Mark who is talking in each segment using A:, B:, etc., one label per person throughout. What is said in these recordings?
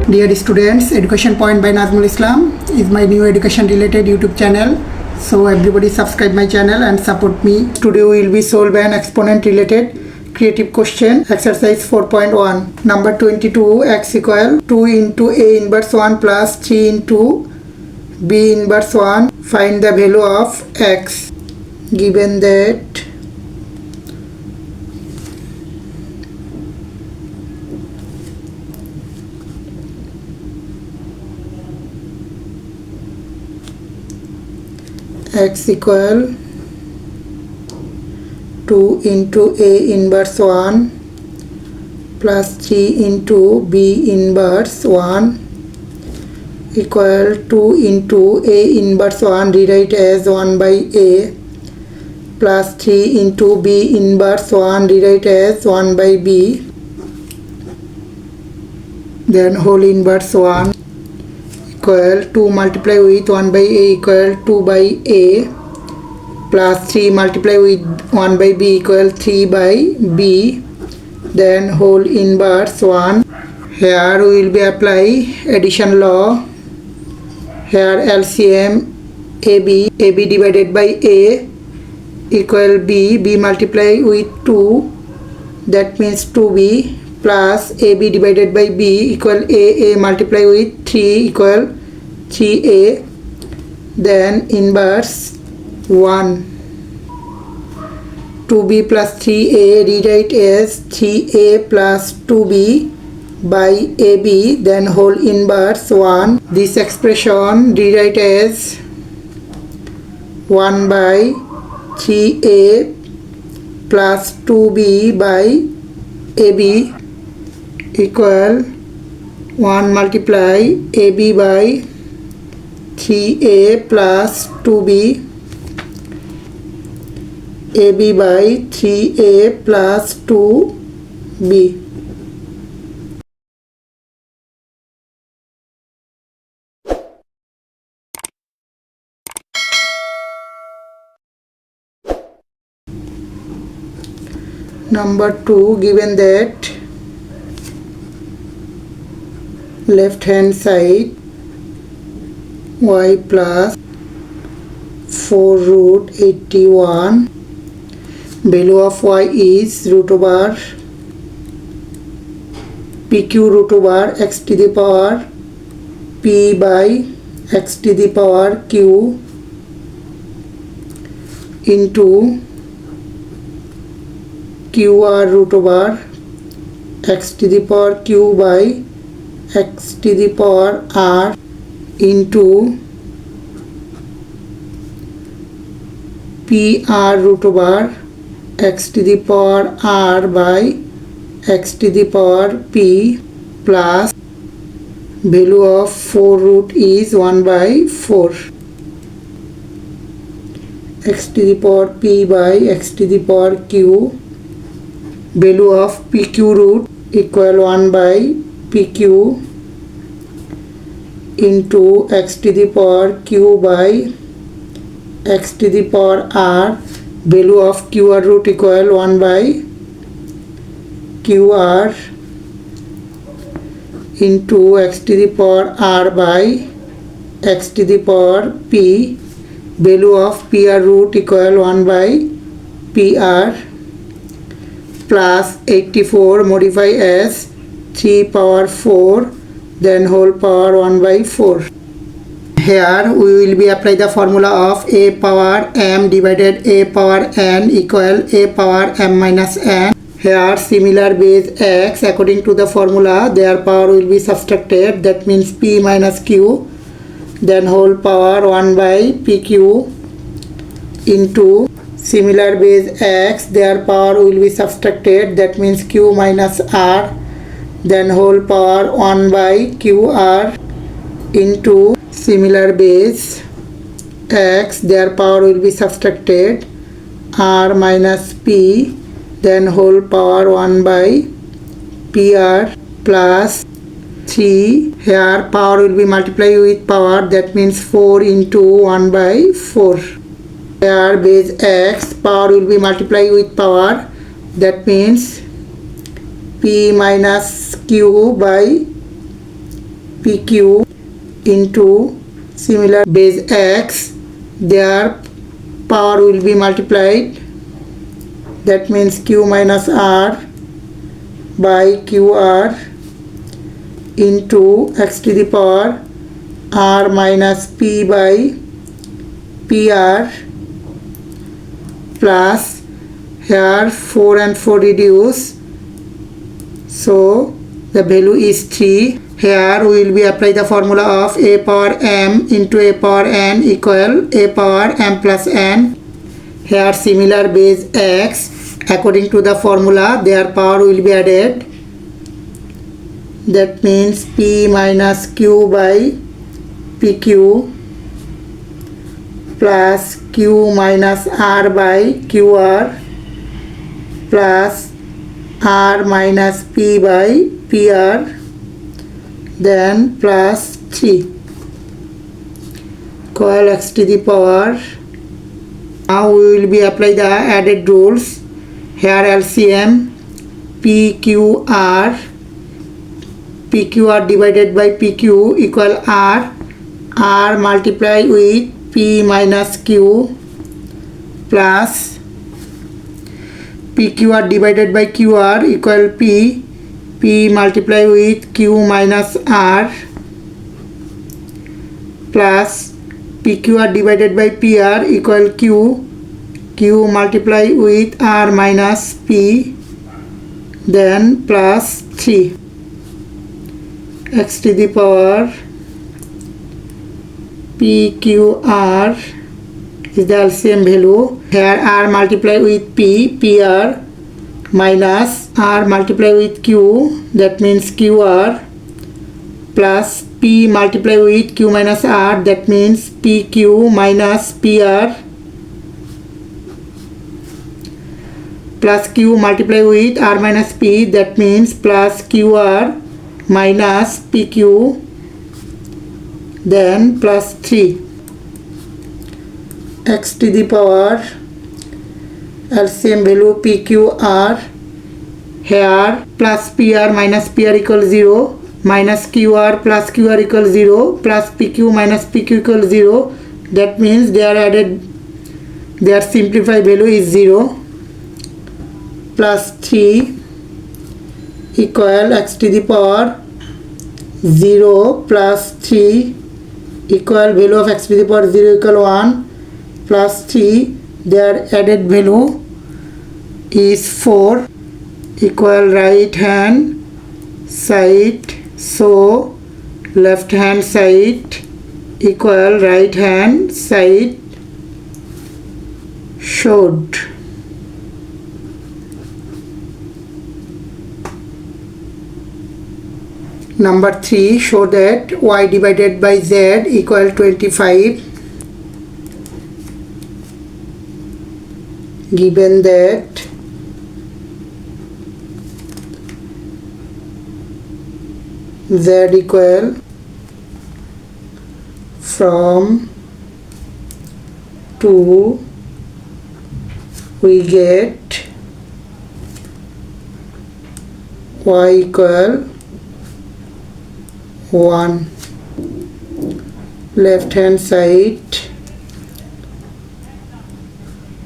A: Dear students, Education Point by Najmul Islam is my new education related YouTube channel. So everybody subscribe my channel and support me. Today we will be solve an exponent related creative question exercise 4.1. Number 22, x equal 2 into a inverse 1 plus 3 into b inverse 1. Find the value of x. Given that x equal 2 into a inverse 1 plus 3 into b inverse 1 equal 2 into a inverse 1 rewrite as 1 by a plus 3 into b inverse 1 rewrite as 1 by b, then whole inverse 1 equal 2 multiply with 1 by a equal 2 by a plus 3 multiply with 1 by b equal 3 by b, then whole inverse 1. Here we will be apply addition law. Here LCM AB divided by a equal b multiply with 2, that means 2b, plus AB divided by b equal a multiply with 3 equal 3a, then inverse 1. 2b plus 3a rewrite as 3a plus 2b by ab, then whole inverse 1. This expression rewrite as 1 by 3a plus 2b by ab equal 1 multiply ab by 3a plus 2b, ab by 3a plus 2b. Number 2, given that left hand side y plus 4 root 81, value of y is root over pq root over x to the power p by x to the power q into qr root over x to the power q by x to the power r into pr root over x to the power r by x to the power p plus value of 4 root is 1 by 4, x to the power p by x to the power q, value of pq root equal 1 by pq into x to the power q by x to the power r, value of qr root equal 1 by qr into x to the power r by x to the power p, value of pr root equal 1 by pr plus 84 modify as 3 power 4, then whole power 1 by 4. Here we will be apply the formula of a power m divided a power n equal a power m minus n. Here similar base x, according to the formula their power will be subtracted, that means p minus q, then whole power 1 by pq into similar base x, their power will be subtracted, that means q minus r, then whole power 1 by qr into similar base x, their power will be subtracted, r minus p, then whole power 1 by pr plus 3. Here power will be multiplied with power, that means 4 into 1 by 4. Here base x, power will be multiplied with power, that means p minus q by PQ into similar base X, their power will be multiplied. That means Q minus R by QR into x to the power R minus P by PR plus here 4 and 4 reduce, so the value is 3. Here we will be apply the formula of a power m into a power n equal a power m plus n. Here similar base x, according to the formula their power will be added. That means P minus Q by PQ plus Q minus R by QR plus R minus P by PR, then plus 3 equal x to the power. Now we will be apply the added rules. Here LCM PQR divided by PQ equal R multiply with P minus Q plus PQR divided by QR equal P multiply with Q minus R plus PQR divided by PR equal Q multiply with R minus P, then plus 3 x to the power PQR is the LCM value. Here R multiply with PR minus R multiply with Q, that means QR plus P multiply with Q minus R, that means PQ minus PR plus Q multiply with R minus P, that means plus QR minus PQ, then plus 3 x to the power LCM value PQR. Here plus PR minus PR equals 0 minus QR plus QR equals 0 plus PQ minus PQ equals 0. That means their simplified value is 0 plus 3 equal x to the power 0 plus 3 equal value of x to the power 0 equal 1 plus 3, their added value is 4 equal right hand side, so left hand side equal right hand side should. Number 3, show that y divided by z equal 25. Given that z equal from 2, we get y equal 1. Left hand side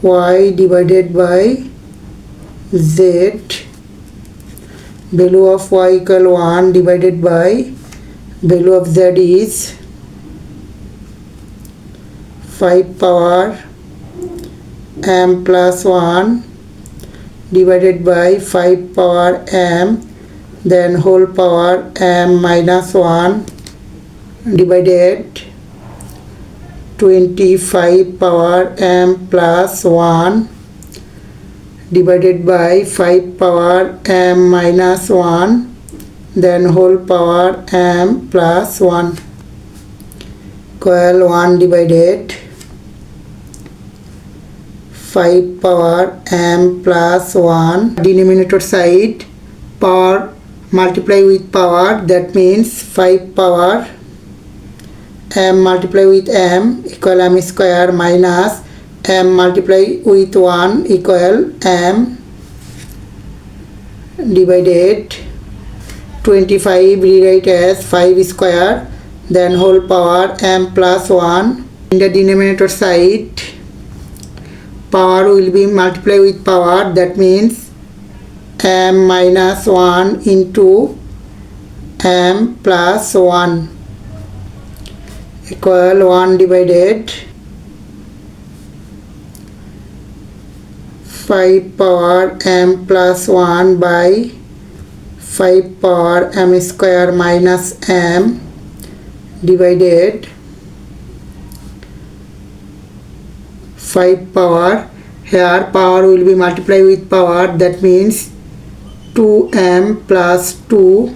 A: y divided by z, value of y equal 1 divided by value of z is 5 power m plus 1 divided by 5 power m, then whole power m minus 1 divided 25 power m plus 1 divided by 5 power m minus 1, then whole power m plus 1 equal 1 divided 5 power m plus 1, denominator side power multiply with power, that means 5 power m multiply with m equal m square minus m multiply with 1 equal m divided 25 rewrite as 5 square, then whole power m plus 1. In the denominator side, power will be multiplied with power, that means m minus 1 into m plus 1 equal 1 divided 5 power m plus 1 by 5 power m square minus m divided 5 power, here power will be multiplied with power, that means 2m plus 2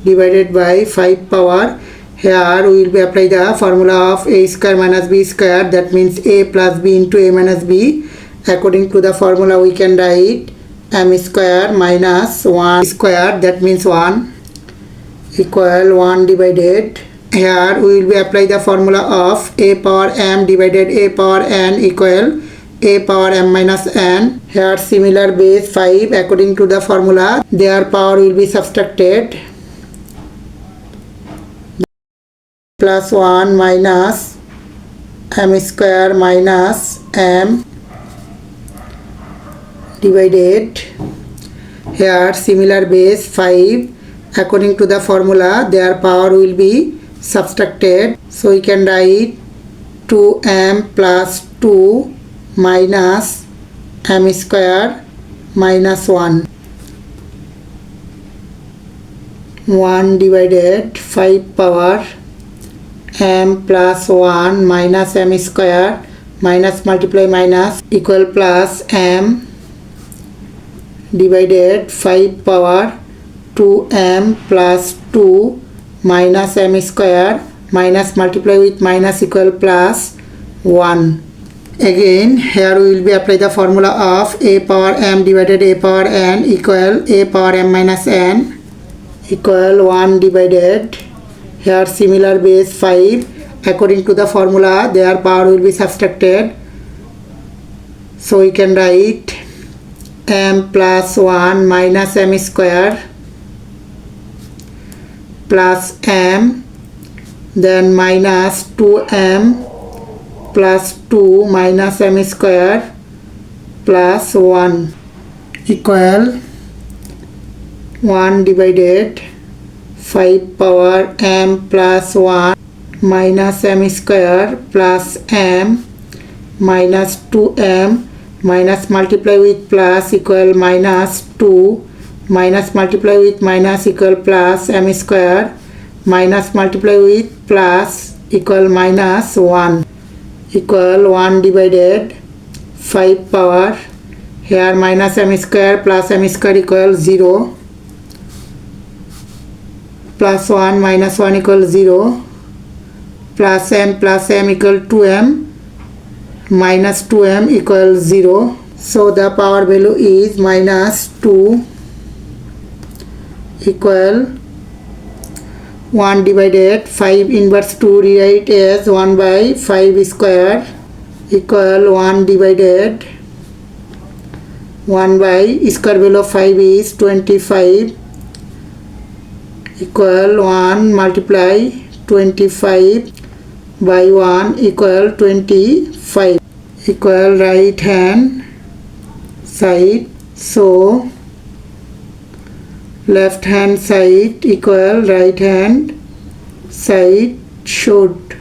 A: divided by 5 power. Here we will be apply the formula of a square minus b square, that means a plus b into a minus b. According to the formula we can write m square minus 1 square, that means 1 equal 1 divided. Here we will be apply the formula of a power m divided a power n equal a power m minus n. Here similar base 5, according to the formula their power will be subtracted. Plus 1 minus m square minus m divided. Here similar base 5, according to the formula their power will be subtracted, so we can write 2m plus 2 minus m square minus 1 divided 5 power m plus 1 minus m square minus multiply minus equal plus m divided 5 power 2m plus 2 minus m square minus multiply with minus equal plus 1. Again here we will be apply the formula of a power m divided a power n equal a power m minus n equal 1 divided. Here similar base 5, according to the formula their power will be subtracted, so we can write m plus 1 minus m square plus m, then minus 2m plus 2 minus m square plus 1 equal 1 divided 5 power m plus 1 minus m square plus m minus 2m minus multiply with plus equal minus 2 minus multiply with minus equal plus m square minus multiply with plus equal minus 1 equal 1 divided 5 power, here minus m square plus m square equal 0 plus 1 minus 1 equal 0 plus m equal 2m minus 2m equal 0. So the power value is minus 2 equal 1 divided 5 inverse 2 rewrite as 1 by 5 square equal 1 divided 1 by square value of 5 is 25 equal 1 multiply 25 by 1 equal 25 equal right hand side, so left hand side equal right hand side should